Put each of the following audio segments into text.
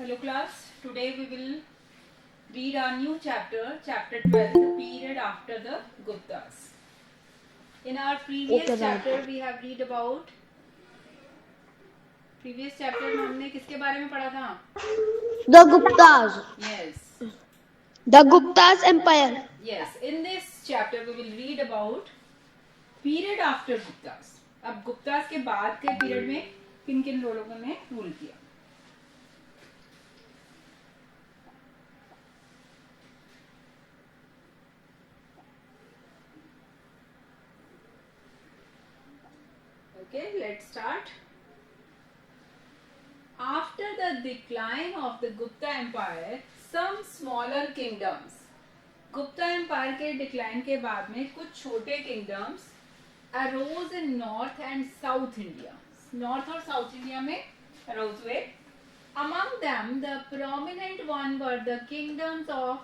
Hello class, today we will read our new chapter, chapter 12, the period after the Guptas. In our previous chapter we have read about previous chapter में हमने किसके बारे में पढ़ा था? The Guptas. Yes. The Guptas Empire. Yes, in this chapter we will read about period after Guptas. अब गुप्तास के बाद के पीरियड में किन किन लोगों ने रूल किया? Okay, let's start. After the decline of the Gupta Empire, some smaller kingdoms. Gupta empire के डिक्लाइन के बाद में कुछ छोटे kingdoms arose in north and south India. North और साउथ इंडिया में अरोज हुए. Among them, the prominent one were the kingdoms of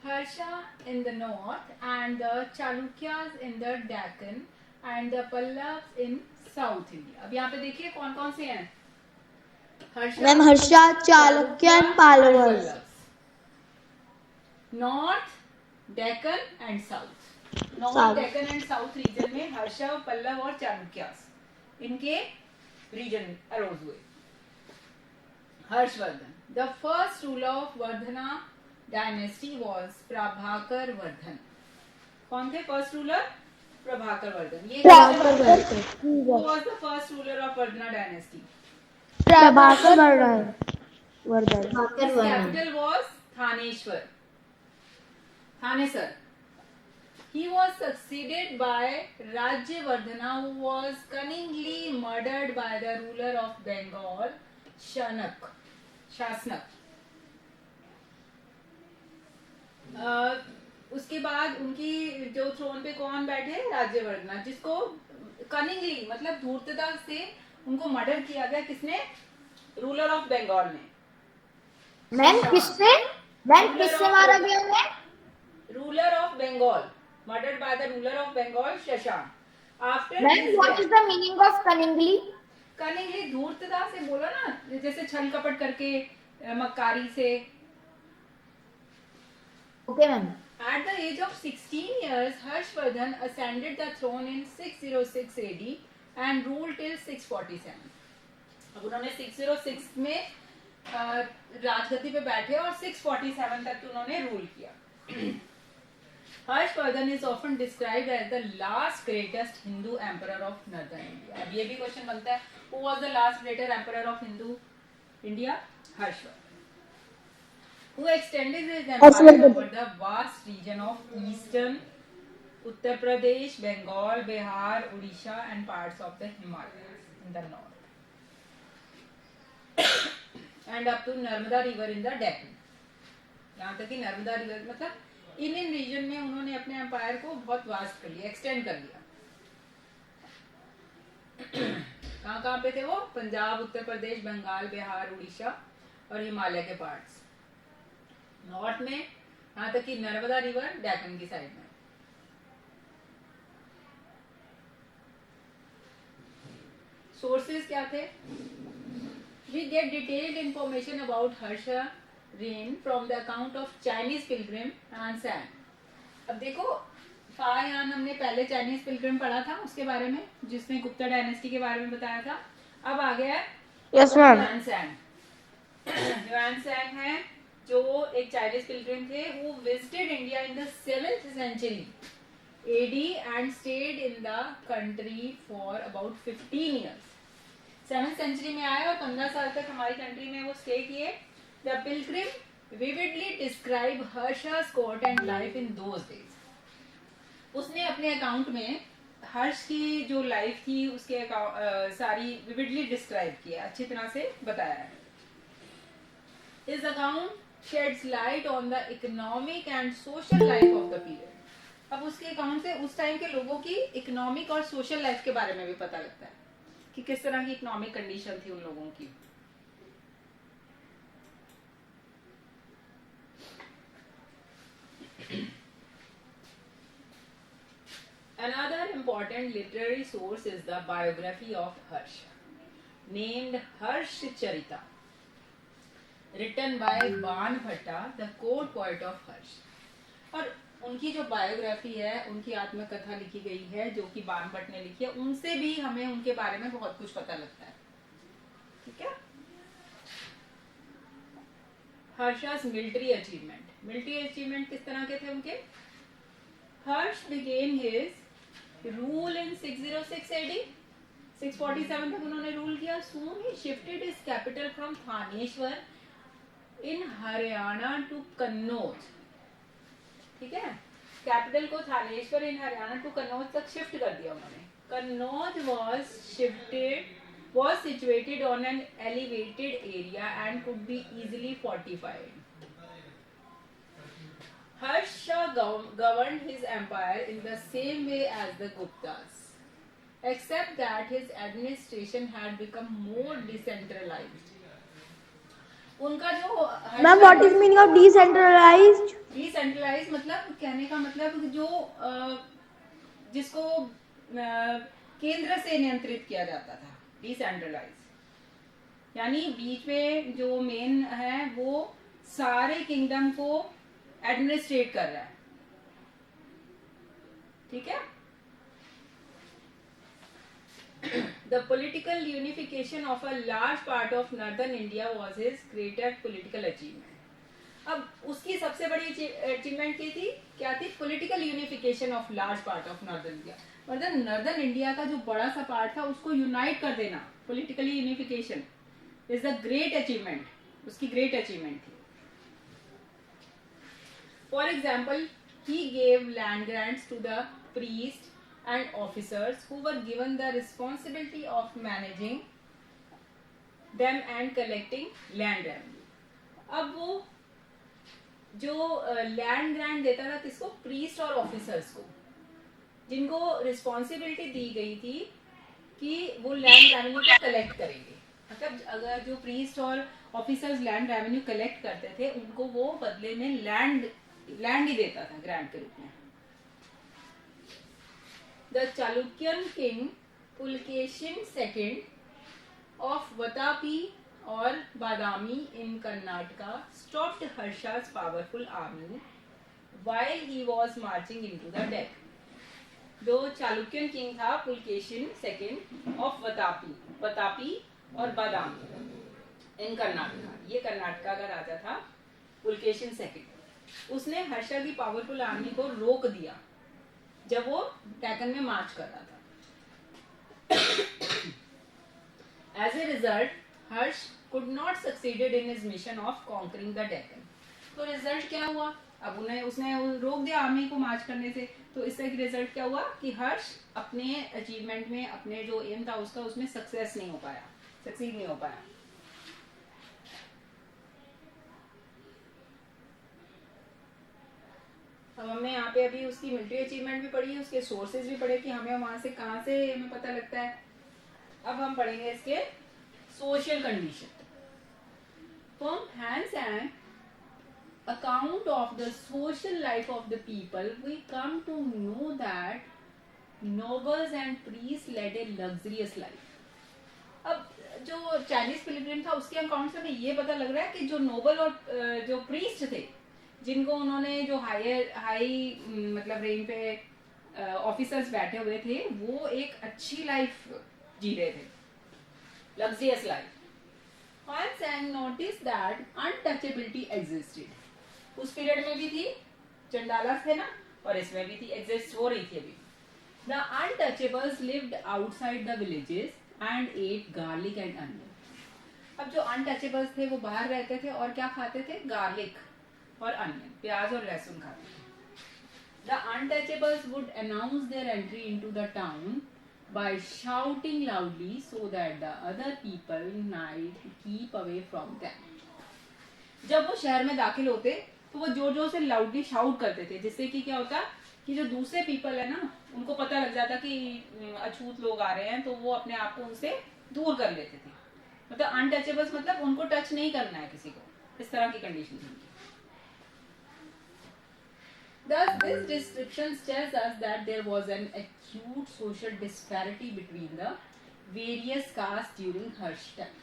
Harsha in the north and the Chalukyas in the Deccan and the Pallavas in South India. अब यहाँ पे देखिए कौन कौन से हैं. Ma'am, Harsha, Chalukya and Pallavas. North, Deccan and south. North, Deccan and south region में हर्षा, पल्लव और चालुक्यास इनके रीजन अरोज हुए. Harshvardhan. The first ruler of Vardhana dynasty was Prabhakar Vardhan. कौन थे फर्स्ट रूलर? प्रभाकर वर्धन. ये who was the first ruler of Vardhana dynasty? Prabhakar Vardhan. His capital was Thaneshwar. Thanesar. He was succeeded by Rajyavardhana, who was cunningly murdered by the ruler of Bengal, Shasnak. उसके बाद उनकी जो throne पे कौन बैठे? राज्यवर्धना, जिसको cunningly मतलब धूर्तता से उनको मर्डर किया गया. किसने? रूलर ऑफ बंगाल ने. मैम किससे मारा गया उन्हें? Ruler of Bengal, murdered by the ruler of Bengal Shashank. After ma'am what is the meaning of cunningly? Cunningly धूर्तता से बोला ना, जैसे छल कपट करके, मक्कारी से. Okay ma'am. At the age of 16 years, Harshvardhan ascended the throne in 606 AD and ruled till 647. अब उन्होंने 606 में राजगद्दी पे बैठे और 647 तक उन्होंने रूल किया. Harshvardhan is often described as the last greatest Hindu emperor of northern India. अब ये भी क्वेश्चन बनता है, who was the last greater emperor of Hindu India? Harshvardhan. Who extended his empire over the vast region of eastern Uttar Pradesh, Bengal, Bihar, Odisha and parts of the Himalayas in the north. And up to Narmada river in the Deccan. यहाँ तक कि Narmada river मतलब इन reason में उन्होंने अपने empire को बहुत vast कर लिया, एक्सटेंड कर लिया. कहाँ कहाँ पे थे वो? पंजाब, उत्तर प्रदेश, बंगाल, बिहार, उड़ीसा और हिमालय के पार्ट्स. नॉर्थ में यहाँ तक कि नर्मदा रिवर डेक्कन की साइड में. सोर्सेज क्या थे? We get detailed information about Harsha reign from the account of Chinese pilgrim and सैन. अब देखो फायान हमने पहले चाइनीज पिलग्रिम पढ़ा था उसके बारे में, जिसमें गुप्ता डायनेस्टी के बारे में बताया था. अब आ गया युआन सैन. युआन सैन है जो एक चाइनीज पिलग्रिम थे, who visited India in the 7th century AD and stayed in the country for about 15 years. 7th century में आए और 15 साल तक हमारी कंट्री में वो स्टे किए. The pilgrim vividly describe Harsha's court and life in those days. उसने अपने अकाउंट में हर्ष की जो लाइफ थी उसके सारी विविडली डिस्क्राइब किया, अच्छी तरह से बताया है. His account sheds light on the economic and social life of the period. अब उसके अकाउंट से उस टाइम के लोगों की इकोनॉमिक और सोशल लाइफ के बारे में भी पता लगता है कि किस तरह की इकोनॉमिक कंडीशन थी उन लोगों की. Another important literary source is the biography of Harsha, named Harshcharita. written by बाण भट्टा, the court poet of हर्ष। और उनकी जो बायोग्राफी है, उनकी आत्मकथा लिखी गई है जो कि बाण भट्ट ने लिखी है, उनसे भी हमें उनके बारे में बहुत कुछ पता लगता है। ठीक है। हर्षा's military achievement, military achievement किस तरह के थे उनके? हर्ष began his rule in 606 AD, 647 तक उन्होंने रूल किया। Soon he shifted his capital from Thaneshwar in Haryana to Kannauj. ठीक है, कैपिटल को थानेश्वर इन हरियाणा टू कन्नौज तक शिफ्ट कर दिया उन्होंने। Kannauj was situated on an elevated area and could be easily fortified. Harsha governed his empire in the same way as the Guptas, except that his administration had become more decentralized. उनका जो ma'am what is meaning of decentralized? Decentralize मतलब कहने का मतलब जो जिसको केंद्र से नियंत्रित किया जाता था, डिसेंट्रलाइज यानी बीच में जो मेन है वो सारे किंगडम को एडमिनिस्ट्रेट कर रहा है। ठीक है। The political unification of a large part of northern India was his greatest political achievement. अब उसकी सबसे बड़ी अचीवमेंट क्या थी? Political unification of large part of northern India. मतलब नॉर्दर्न इंडिया का जो बड़ा सा पार्ट था उसको यूनाइट कर देना, politically unification is the great achievement, उसकी ग्रेट अचीवमेंट थी। For example, he gave land grants to the priest and officers who were given the responsibility of managing them and collecting land revenue. अब वो जो land grant देता था किसको? Priest और officers को, जिनको रिस्पॉन्सिबिलिटी दी गई थी कि वो लैंड रेवेन्यू को कलेक्ट करेंगे। मतलब अगर जो प्रीस्ट और ऑफिसर्स लैंड रेवेन्यू कलेक्ट करते थे उनको वो बदले में लैंड ही देता था ग्रांट के रूप में। The Chalukyan king Pulkeshin II of Vatapi or Badami in Karnataka stopped Harsha's powerful army while he was marching into the deck. जो चालुक्यन किंग था पुलकेशिन II of वतापी और बादामी इन कर्नाटका, ये कर्नाटका का राजा था पुलकेशिन II। उसने हर्षा की पावरफुल आर्मी को रोक दिया जब वो डेक्कन में मार्च कर रहा था। As a result, Harsh could not succeeded in his mission of conquering the Deccan. तो रिजल्ट क्या हुआ? अब उसने रोक दिया आर्मी को मार्च करने से, तो इससे रिजल्ट क्या हुआ कि हर्ष अपने अचीवमेंट में, अपने जो एम था उसका, उसमें सक्सीड नहीं हो पाया। अब हमने यहाँ पे अभी उसकी मिलिट्री अचीवमेंट भी पढ़ी है, उसके सोर्सेज भी पढ़े कि हमें वहां से कहाँ से हमें पता लगता है। अब हम पढ़ेंगे इसके social condition. From Han's and account of the social life of the people we come to know that nobles and priest led a luxurious life. अब जो चाइनीज पिलग्रिम था उसके अकाउंट से हमें ये पता लग रहा है कि जो नोबल और जो प्रीस्ट थे, जिनको उन्होंने जो हाई मतलब रेंज पे ऑफिसर्स बैठे हुए थे, वो एक अच्छी लाइफ जी रहे थे, luxurious life. Harsh and notice that untouchability existed. उस पीरियड में भी थी, चंडाला थे ना, और इसमें भी थी, एग्जिस्ट हो रही थी अभी। The untouchables lived outside the villages and ate garlic and onion. अब जो अनटचेबल्स थे वो बाहर रहते थे और क्या खाते थे? गार्लिक और अनियन, प्याज और लहसुन खाते थे। The untouchables would announce their entry into the town by shouting loudly so that the other people might keep away from them. जब वो शहर में दाखिल होते तो वो जोर जोर से लाउडली शाउट करते थे, जिससे कि क्या होता कि जो दूसरे पीपल है ना, उनको पता लग जाता कि अछूत लोग आ रहे हैं, तो वो अपने आप को उनसे दूर कर लेते थे। मतलब अनटचेबल्स मतलब उनको टच नहीं करना है किसी को, इस तरह की कंडीशन थी। Thus, this description tells us that there was an acute social disparity between the various castes during Harsh time.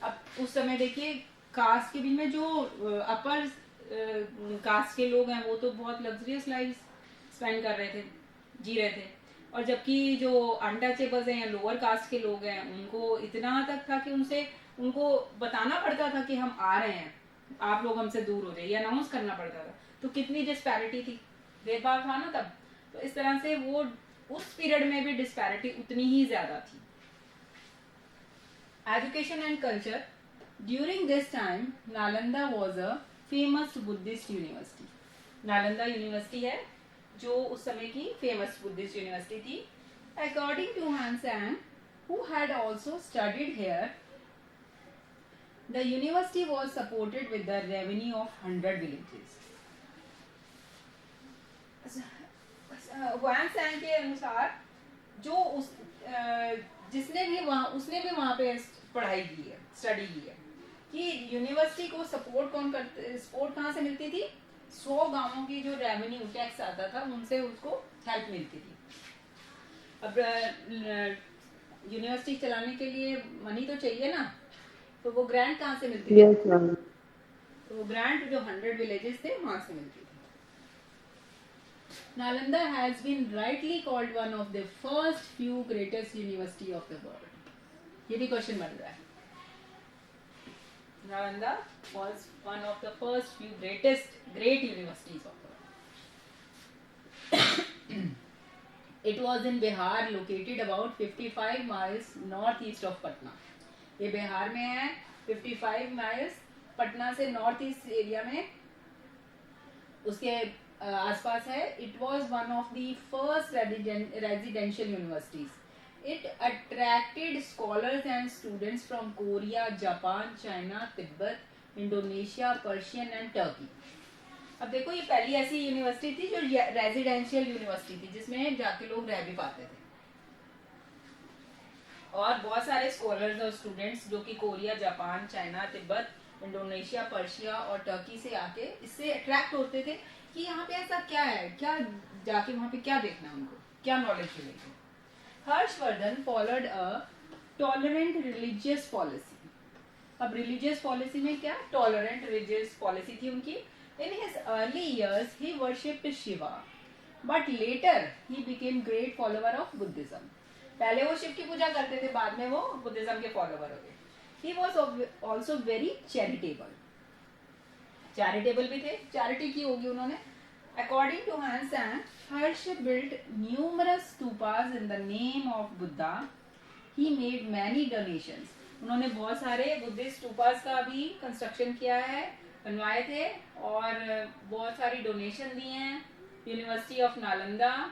अब उस समय देखिए कास्ट के बीच में जो अपर कास्ट के लोग हैं वो तो बहुत लग्जरियस लाइफ स्पेंड कर रहे थे, जी रहे थे, और जबकि जो अनटचेबल्स हैं या लोअर कास्ट के लोग हैं उनको इतना तक था कि उनको बताना पड़ता था कि हम आ रहे हैं, आप लोग हमसे दूर हो जाइए, अनाउंस करना पड़ता था। तो कितनी डिस्पैरिटी थी, भेदभाव था ना तब। तो इस तरह से वो उस पीरियड में भी डिस्पैरिटी उतनी ही ज्यादा थी। Education and culture during this time Nalanda was a famous Buddhist university. Nalanda university है जो उस समय की फेमस बुद्धिस्ट यूनिवर्सिटी थी। अकॉर्डिंग टू हान सैंग who had also studied here, the university was supported with the revenue of 100 villages. Hwan सैंग के अनुसार जो उसने भी वहां पे पढ़ाई की है, स्टडी की है, कि यूनिवर्सिटी को सपोर्ट कहाँ से मिलती थी? 100 गांवों की जो रेवेन्यू टैक्स आता था उनसे उसको हेल्प मिलती थी। अब यूनिवर्सिटी चलाने के लिए मनी तो चाहिए ना, तो वो ग्रांट कहाँ से मिलती Yes, थी? ma'am. तो वो ग्रांट जो 100 विलेजेस थे वहां से मिलती थी। Nalanda has been rightly called one of the first few greatest university of the world. ये भी क्वेश्चन बन रहा है। Nalanda was one of the first few great universities of the world. It was in Bihar, located about 55 miles northeast of Patna. ये बिहार में है, 55 miles Patna से north east area में उसके आसपास है। It was one of the first residential universities. It attracted scholars and students from Korea, Japan, China, Tibet, Indonesia, Persian and Turkey. अब देखो ये पहली ऐसी यूनिवर्सिटी थी जो रेजिडेंशियल यूनिवर्सिटी थी जिसमें जाके लोग रह भी पाते थे, और बहुत सारे स्कॉलर्स और स्टूडेंट्स जो कि Korea, Japan, China, Tibet, Indonesia, Persia और टर्की से आके इससे अट्रैक्ट होते थे कि यहाँ पे ऐसा क्या है, क्या जाके वहां पे क्या देखना है, उनको क्या नॉलेज मिलेगी। Harshvardhan followed a tolerant religious policy. अब रिलीजियस पॉलिसी में क्या, टॉलरेंट रिलीजियस पॉलिसी थी उनकी। In his early years he worshipped Shiva, but later he became great follower of Buddhism. पहले वो शिव की पूजा करते थे, बाद में वो बुद्धिज्म के फॉलोवर हो गए। He was also very charitable भी थे, चैरिटी की होगी उन्होंने। अकॉर्डिंग टू हान सैंग, हर्ष built numerous stupas in the name of Buddha. He made many donations. उन्होंने बहुत सारे बुद्धिस्ट स्तूपास का भी कंस्ट्रक्शन किया है, बनवाए थे, और बहुत सारी डोनेशन दी हैं university of Nalanda.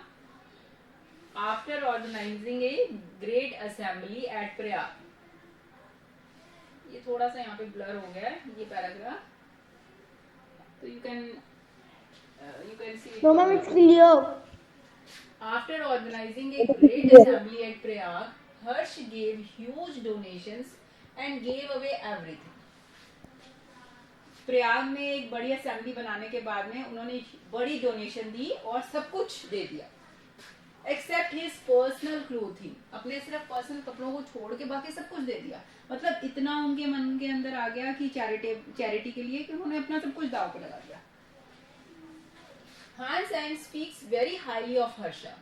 After organizing a great assembly at Prayag, ये थोड़ा सा यहाँ पे ब्लर हो गया है ये पैराग्राफ, तो you can see it. No, ma'am, it's clear. After organizing a great assembly at Prayag, Harsh gave huge donations and gave away everything. Prayag में एक बड़ी असेंबली बनाने के बाद में उन्होंने बड़ी डोनेशन दी और सब कुछ दे दिया, एक्सेप्ट हिज पर्सनल क्लोथिंग। अपने सिर्फ पर्सनल कपड़ों को छोड़ के बाकी सब कुछ दे दिया। मतलब इतना उनके मन के अंदर आ गया कि चैरिटी के लिए कि उन्होंने अपना सब कुछ दांव पे लगा दिया। Hsuan Tsang speaks very highly of Harsha.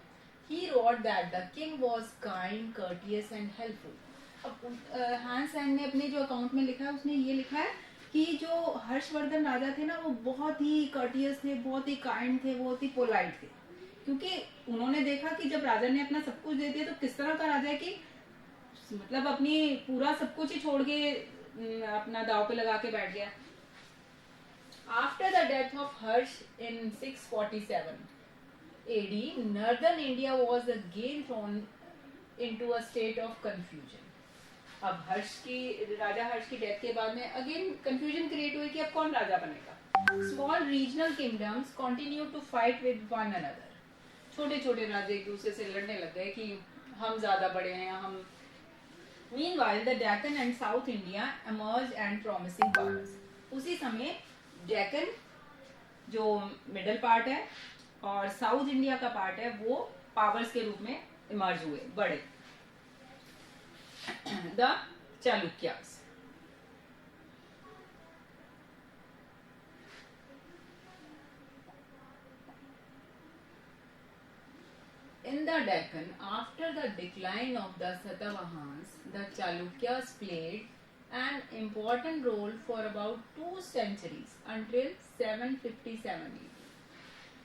He wrote that the king was kind, courteous and helpful. अब हान सैंग ने अपने जो अकाउंट में लिखा है उसने ये लिखा है कि जो हर्षवर्धन राजा थे ना वो बहुत ही कर्टियस थे, बहुत ही काइंड थे, बहुत ही पोलाइट थे, क्योंकि उन्होंने देखा कि जब राजा ने अपना सब कुछ दे दिया तो किस तरह का राजा है कि मतलब अपनी पूरा सब कुछ ही छोड़ के अपना दाव पे लगा के बैठ गया। After the death of Harsh in 647 AD, northern India was again throne into a state of confusion. अब राजा हर्ष की डेथ के बाद में अगेन कंफ्यूजन क्रिएट हुई कि अब कौन राजा बनेगा। Small regional kingdoms continue to fight with one another. छोटे छोटे राजे एक दूसरे से लड़ने लग गए कि हम ज्यादा बड़े हैं, हम। Meanwhile, the Deccan and South India emerged and promising powers. उसी समय डेक्कन जो मिडल पार्ट है और साउथ इंडिया का पार्ट है वो पावर्स के रूप में इमर्ज हुए, बड़े। The Chalukyas. the Deccan, after the decline of the Satavahans, the Chalukyas played an important role for about 2 centuries until 757 AD.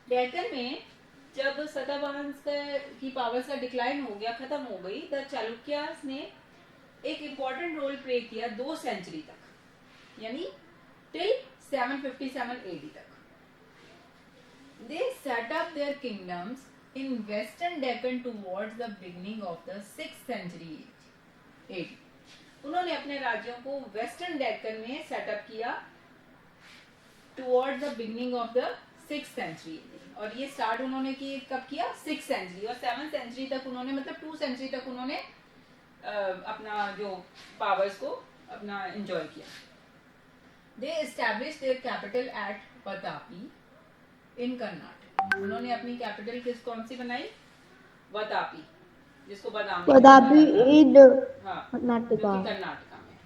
Deccan में जब सतवाहंस की पावर्स का डिक्लाइन हो गया, खत्म हो गई, द चालुक्यास ने एक इम्पोर्टेंट रोल प्ले किया 2 सेंचुरी तक, यानी टिल 757 AD तक. They set up their kingdoms in western Deccan towards the beginning of the 6th century AD. उन्होंने अपने राज्यों को वेस्टर्न डेक्कन में सेटअप किया towards the beginning of the 6th century. और ये स्टार्ट उन्होंने कब किया? 6th century. और 7th century तक उन्होंने, मतलब 2 century तक उन्होंने अपना जो पावर्स को अपना एंजॉय किया. They established their capital at Vatapi in Karnataka. उन्होंने अपनी कैपिटल कौन सी बनाई? वतापी, जिसको वतापी इन कर्नाटका में.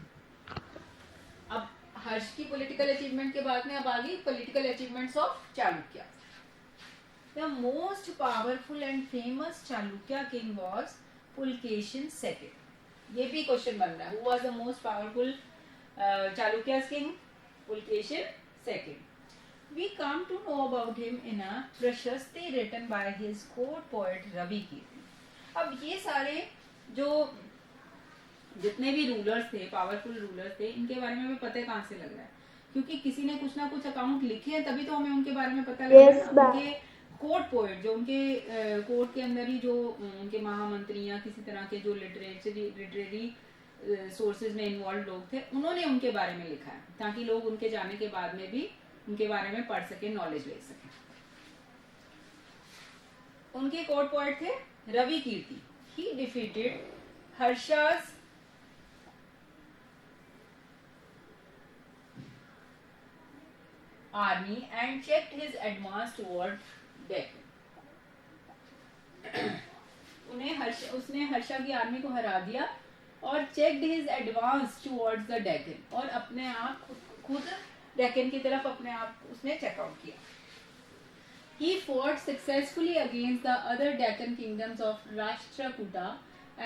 अब हर्ष की पॉलिटिकल अचीवमेंट के बाद में अब आ गई political achievements of Chalukya. The most powerful and famous Chalukya king was Pulakeshin second. ये भी क्वेश्चन बन रहा है, who was the most powerful Chalukya king? Pulakeshin second. We come to know about him in a Prashasti written by his court poet Ravi Kirti. अब ये सारे जो जितने भी रूलर्स थे, पावरफुल रूलर्स थे, इनके बारे में हमें पता कहाँ से लग रहा है? क्योंकि किसी ने कुछ ना कुछ अकाउंट लिखे हैं, तभी तो हमें उनके बारे में पता लग रहा है. उनके कोर्ट पोएट, जो उनके कोर्ट के अंदर ही जो उनके महामंत्री या किसी तरह के जो लिटरेरी सोर्सेज में इन्वॉल्व लोग थे, उन्होंने उनके बारे में लिखा है, ताकि लोग उनके जाने के बाद में भी उनके बारे में पढ़ सके, नॉलेज ले सके. उनके कोर्ट पोएट थे Ravi Kirti. He defeated Harsha's army and checked his advance toward Deccan. उसने हर्षा की आर्मी को हरा दिया और checked his advance towards the Deccan, और अपने आप खुद डेक्कन की तरफ अपने आप उसने चेकआउट किया. He fought successfully against the other Deccan kingdoms of Rashtrakuta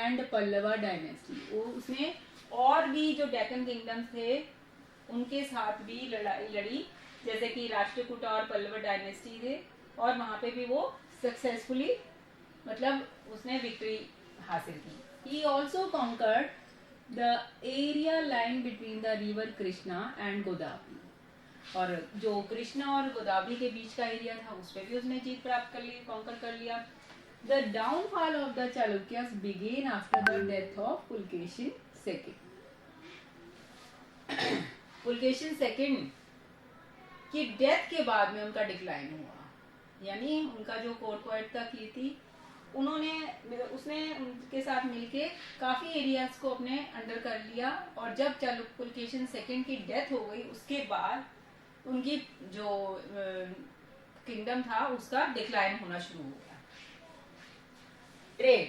and Pallava dynasty. उसने और भी जो डेक्कन किंगडम्स थे उनके साथ भी लड़ी, जैसे कि राष्ट्रकूटा और पल्लव डायनेस्टी थे, और वहां पे भी वो सक्सेसफुली, मतलब उसने विक्ट्री हासिल की. He also conquered the area lying between the river Krishna and Godavari. और जो कृष्णा और गोदावरी के बीच का एरिया था उस पर भी उसने जीत प्राप्त कर ली, कॉन्कर कर लिया. The downfall of the Chalukyas began after the death of Pulakeshin second. Pulakeshin second की डेथ के बाद में उनका डिक्लाइन हुआ, यानी उनका जो कोर्ट पोएट था कीर्ति, उसने उनके साथ मिलके काफी एरियाज को अपने अंडर कर लिया. और जब पुलकेशिन सेकंड की डेथ हो गई, उसके बाद उनकी जो किंगडम था उसका डिक्लाइन होना शुरू हो गया. Trade.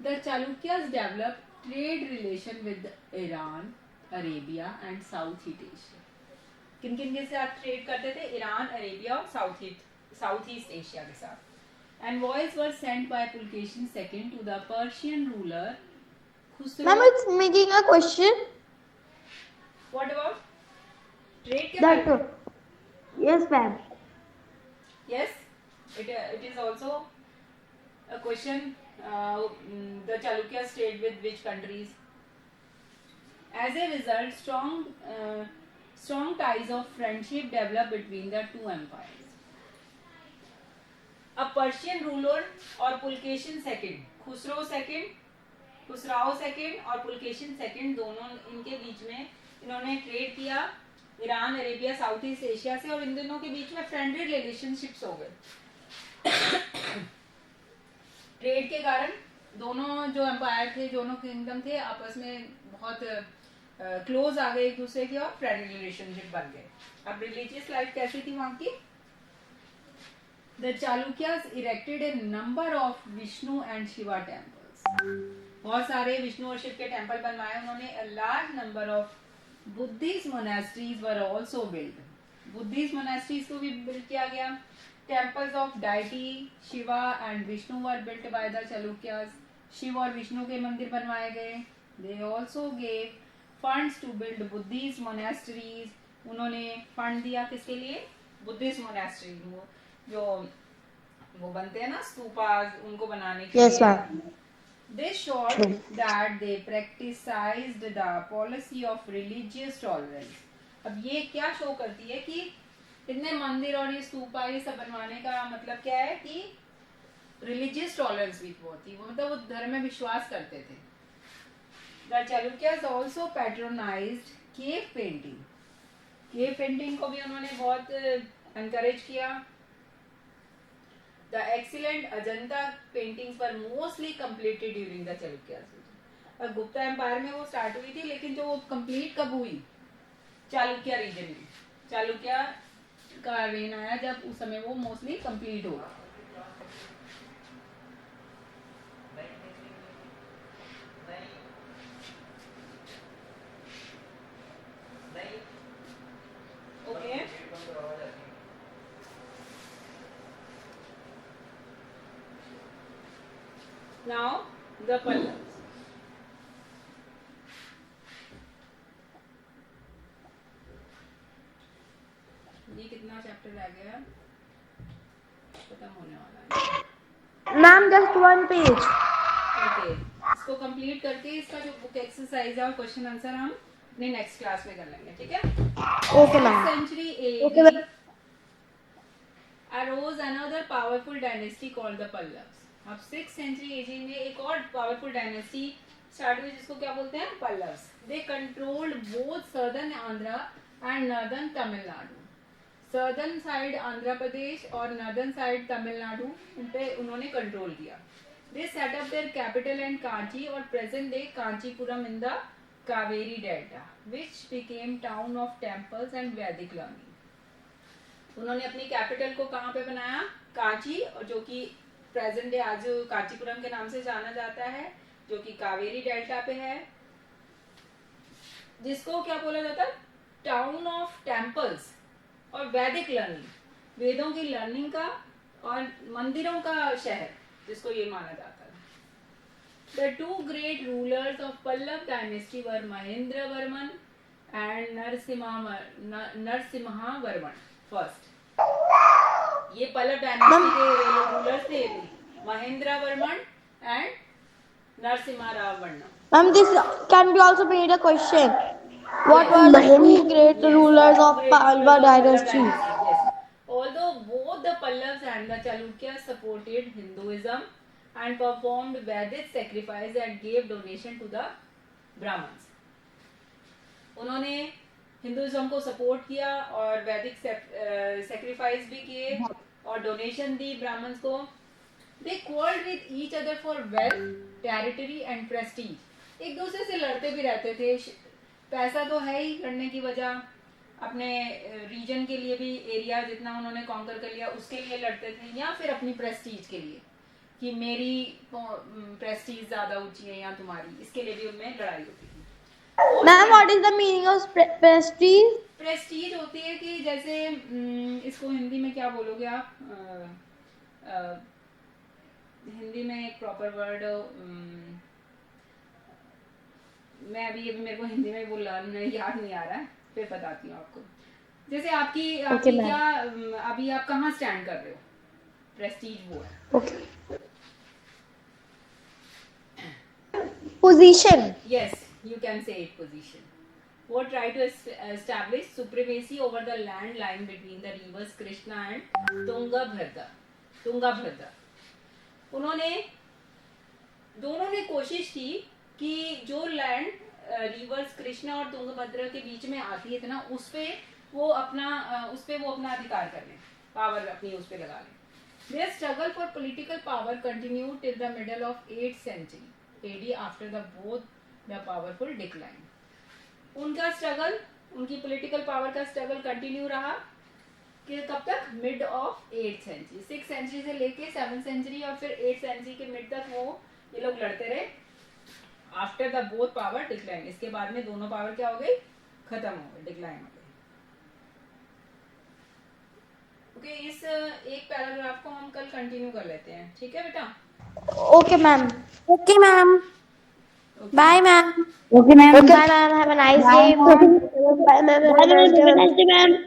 The Chalukyas develop trade relation with Iran, Arabia and south east Asia. किन किन के साथ ट्रेड करते थे? ईरान, अरेबिया और साउथ ईस्ट एशिया के साथ. Envoys were sent by Pulkesin II to the Persian ruler Khusro. Ma'am, it's making a question. What about trade? That yes, ma'am. Yes, it is also a question. The Chalukyas trade with which countries? As a result, strong ties of friendship developed between the two empires. अब Persian ruler और Pulakeshin second, खुसराव second और Pulakeshin second, दोनों इनके बीच में इन्होंने trade किया Iran, Arabia, south east Asia से, और इन दोनों के बीच में फ्रेंडली रिलेशनशिप्स हो गए. ट्रेड के कारण दोनों जो एम्पायर थे, दोनों किंगडम थे, आपस में बहुत क्लोज आ गए एक दूसरे के, और फ्रेंडली रिलेशनशिप बन गए. अब रिलीजियस लाइफ कैसी थी वहां की? The Chalukyas erected a number of Vishnu and Shiva temples. बहुत सारे विष्णु और शिव के टेम्पल बनवाए उन्होंने. A large number of Buddhist monasteries were also built. Buddhist monasteries को भी बिल्ड किया गया. temples of deity Shiva and Vishnu were built by the Chalukyas. Shiv और विष्णु के मंदिर बनवाए गए. They also gave funds to build Buddhist monasteries. उन्होंने फंड दिया किसके लिए? बुद्धिस्ट मोनास्ट्री, जो वो बनते हैं ना स्तूपास, उनको बनाने के Yes, लिए. ma'am. This showed that they practiced the policy of religious tolerance. अब ये क्या शो करती है कि इतने मंदिर और ये स्तूपा ये सब बनवाने का मतलब क्या है कि रिलीजियस टॉलरेंस भी बहुत थी, मतलब वो धर्म में विश्वास करते थे. The Chalukyas also patronized cave painting. Cave painting को भी उन्होंने बहुत एनकरेज किया. The excellent Ajanta paintings were mostly completed during the Chalukyas. और गुप्ता एम्पायर में वो स्टार्ट हुई थी, लेकिन जो वो कंप्लीट कब हुई? चालुक्य रीजन में. चालुक्य का रेन आया जब, उस समय वो मोस्टली कंप्लीट होगा. Okay. Now the Pallavas. ये कितना चैप्टर रह गया? खत्म होने वाला है. Ma'am, just one page. Okay, इसको कंप्लीट करके इसका जो बुक एक्सरसाइज है और क्वेश्चन आंसर हम अपने नेक्स्ट क्लास में कर लेंगे, ठीक है? Okay, ma'am. Century Okay, AD ma'am. arose another powerful dynasty called the Pallavas. अब 6th century AD में एक और पावरफुल डायनेस्टी स्टार्ट हुई जिसको क्या बोलते हैं? Pallavas. They controlled both southern Andhra and northern Tamil Nadu. Southern side Andhra Pradesh और नॉर्दर्न साइड तमिलनाडु, उन पे उन्होंने कंट्रोल किया. They set up their capital and Kanchi और present day Kanchipuram in the Kaveri delta which became town of temples and Vedic learning. उन्होंने अपनी कैपिटल को कहाँ पे बनाया? कांची, और जो कि प्रेजेंट डे आज कांचीपुरम के नाम से जाना जाता है, जो कि कावेरी डेल्टा पे है, जिसको क्या बोला जाता है? टाउन ऑफ टेम्पल्स और वैदिक लर्निंग, वेदों की लर्निंग का और मंदिरों का शहर, जिसको ये माना जाता है. The two great rulers of Pallava dynasty were Mahendra Varman and Narasimha Varman first. ये पल्लव डायनेस्टी के रूलर्स थे, Mahendra Varman and Narasimha Rao Varman. Ma'am, this can be also made a question. What were the two great rulers of Pallava dynasty? Yes. Although both the Pallavas and the Chalukyas supported Hinduism and performed Vedic sacrifice and gave donation to the Brahmins. उन्होंने Hinduism को support किया और वैदिक sacrifice भी किए और donation दी ब्राह्मण्स को. They quarrelled with each other for wealth, territory and prestige. एक दूसरे से लड़ते भी रहते थे. पैसा तो है ही लड़ने की वजह, अपने रीजन के लिए भी एरिया जितना उन्होंने कॉन्कर कर लिया उसके लिए लड़ते थे, या फिर अपनी प्रेस्टीज के लिए कि मेरी प्रेस्टीज ज्यादा ऊंची है या तुम्हारी, इसके लिए भी उनमें लड़ाई होती थी. Ma'am, what is the meaning of prestige? Prestige होती है कि जैसे इसको हिंदी में क्या बोलोगे आप? हिंदी में एक प्रॉपर वर्ड मैं अभी मेरे को हिंदी में बोला याद नहीं आ रहा है, फिर बताती हूँ आपको. जैसे आपकी ma'am. क्या अभी आप कहाँ स्टैंड कर रहे हो? प्रेस्टीज वो है. Okay. Position. Yes, you can say it position. Who try to establish supremacy over the land lying between the rivers Krishna and Tungabhadra. उन्होंने दोनों ने कोशिश की कि जो लैंड रिवर्स कृष्णा और तुंगभद्रा के बीच में आती है ना, उस पे वो अपना अधिकार कर लें, पावर अपनी उस पे लगा लें. Their struggle for political power continued till the middle of 8th century AD after the both the powerful decline. उनका स्ट्रगल, उनकी पॉलिटिकल पावर का स्ट्रगल कंटिन्यू रहा कि कब तक? Mid of 8th century. 6th century से लेके 7th सेंचुरी और फिर 8th सेंचुरी के मिड तक वो ये लोग लड़ते रहे. After the both power decline, इसके बाद में दोनों पावर क्या हो गई? खत्म हो गई, डिक्लाइन हो गई. ओके, इस एक पैराग्राफ को हम कल कंटिन्यू कर लेते हैं, ठीक है बेटा? Okay, ma'am. Okay, ma'am. Okay. Bye, ma'am. Okay, ma'am. Have a nice day. Bye, ma'am. Bye, ma'am. Have a nice day, ma'am.